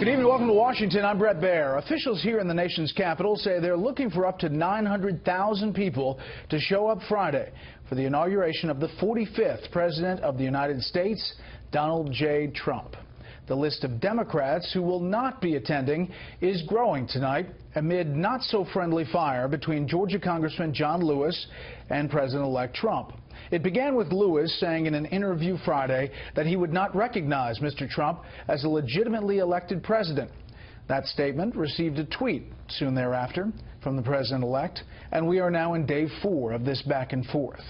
Good evening. Welcome to Washington. I'm Brett Baer. Officials here in the nation's capital say they're looking for up to 900,000 people to show up Friday for the inauguration of the 45th President of the United States, Donald J. Trump. The list of Democrats who will not be attending is growing tonight amid not-so-friendly fire between Georgia Congressman John Lewis and President-elect Trump. It began with Lewis saying in an interview Friday that he would not recognize Mr. Trump as a legitimately elected president. That statement received a tweet soon thereafter from the president-elect, and we are now in day 4 of this back and forth.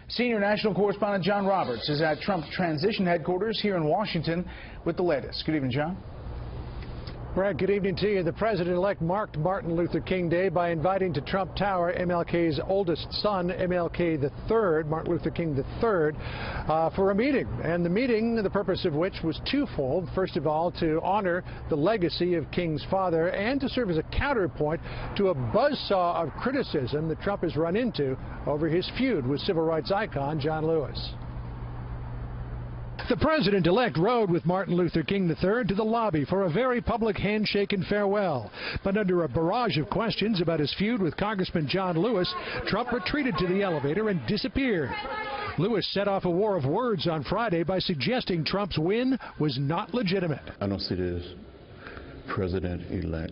Senior national correspondent John Roberts is at Trump's transition headquarters here in Washington with the latest. Good evening, John. Brad, good evening to you. The president-elect marked Martin Luther King Day by inviting to Trump Tower MLK's oldest son, MLK III, Martin Luther King III, for a meeting. And the meeting, the purpose of which was twofold. First of all, to honor the legacy of King's father and to serve as a counterpoint to a buzzsaw of criticism that Trump has run into over his feud with civil rights icon John Lewis. The president-elect rode with Martin Luther King III to the lobby for a very public handshake and farewell. But under a barrage of questions about his feud with Congressman John Lewis, Trump retreated to the elevator and disappeared. Lewis set off a war of words on Friday by suggesting Trump's win was not legitimate. I don't see this president-elect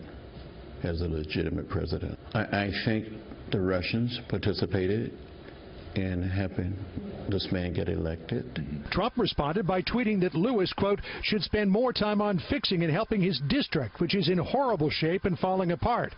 as a legitimate president. I think the Russians participated in helping this man get elected. Trump responded by tweeting that Lewis, quote, should spend more time on fixing and helping his district, which is in horrible shape and falling apart.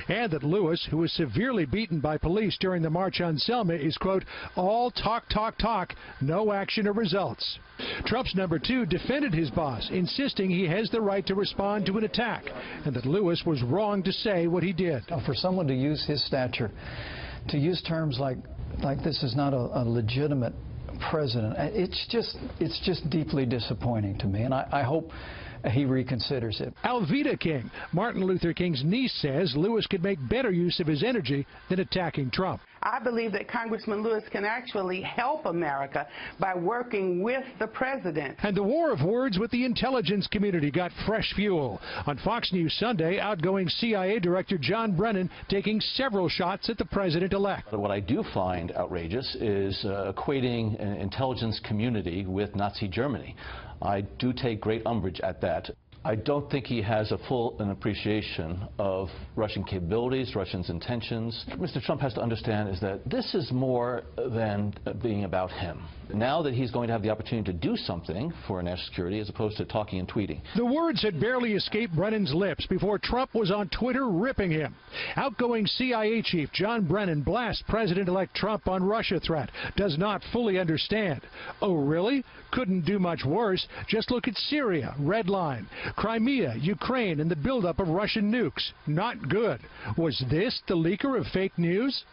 And that Lewis, who was severely beaten by police during the March on Selma, is, quote, all talk, talk, talk, no action or results. Trump's number 2 defended his boss, insisting he has the right to respond to an attack, and that Lewis was wrong to say what he did. For someone to use his stature, to use terms like this is not a legitimate president, it's just deeply disappointing to me, and I hope he reconsiders it. Alveda King, Martin Luther King's niece, says Lewis could make better use of his energy than attacking Trump. I believe that Congressman Lewis can actually help America by working with the president. And the war of words with the intelligence community got fresh fuel. On Fox News Sunday, outgoing CIA Director John Brennan taking several shots at the president-elect. What I do find outrageous is equating an intelligence community with Nazi Germany. I do take great umbrage at that. I don't think he has a full appreciation of Russian capabilities, Russia's intentions. Mr. Trump has to understand is that this is more than being about him. Now that he's going to have the opportunity to do something for national security as opposed to talking and tweeting. The words had barely escaped Brennan's lips before Trump was on Twitter ripping him. Outgoing CIA chief John Brennan blasts President-elect Trump on Russia threat. Does not fully understand. Oh, really? Couldn't do much worse. Just look at Syria, red line. Crimea, Ukraine, and the buildup of Russian nukes. Not good. Was this the leaker of fake news?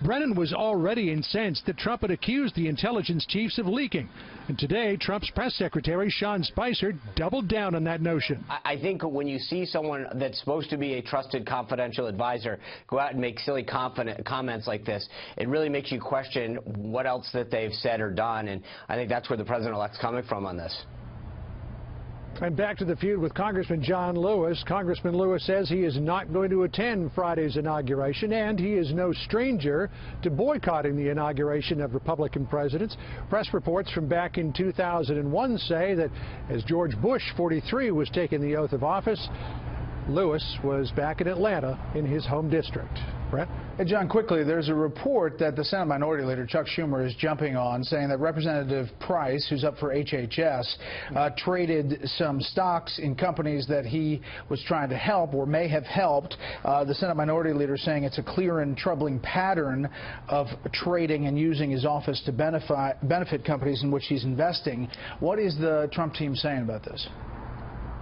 Brennan was already incensed that Trump had accused the intelligence chiefs of leaking. And today, Trump's press secretary, Sean Spicer, doubled down on that notion. I think when you see someone that's supposed to be a trusted confidential advisor go out and make silly comments like this, it really makes you question what else that they've said or done. And I think that's where the president-elect's coming from on this. And back to the feud with Congressman John Lewis. Congressman Lewis says he is not going to attend Friday's inauguration, and he is no stranger to boycotting the inauguration of Republican presidents. Press reports from back in 2001 say that as George Bush, 43, was taking the oath of office, Lewis was back in Atlanta in his home district. Brett? Hey, John, quickly, there's a report that the Senate Minority Leader, Chuck Schumer, is jumping on, saying that Representative Price, who's up for HHS, traded some stocks in companies that he was trying to help or may have helped. The Senate Minority Leader saying it's a clear and troubling pattern of trading and using his office to benefit companies in which he's investing. What is the Trump team saying about this?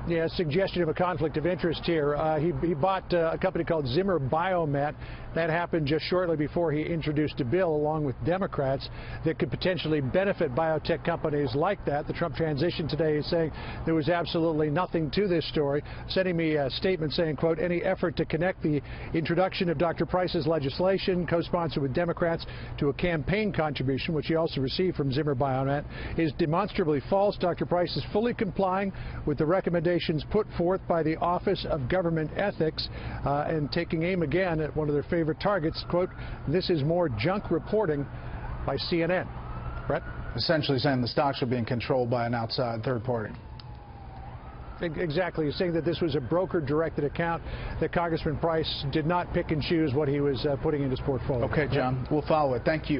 Yeah, suggestion of a conflict of interest here. He bought a company called Zimmer Biomet. That happened just shortly before he introduced a bill, along with Democrats, that could potentially benefit biotech companies like that. The Trump transition today is saying there was absolutely nothing to this story, sending me a statement saying, quote, any effort to connect the introduction of Dr. Price's legislation, co-sponsored with Democrats, to a campaign contribution, which he also received from Zimmer Biomet, is demonstrably false. Dr. Price is fully complying with the recommendation accusations put forth by the Office of Government Ethics and taking aim again at one of their favorite targets. Quote, "This is more junk reporting by CNN." Brett? Essentially saying the stocks are being controlled by an outside third party. Exactly. He's saying that this was a broker-directed account, that Congressman Price did not pick and choose what he was putting in his portfolio. Okay, John, we'll follow it. Thank you.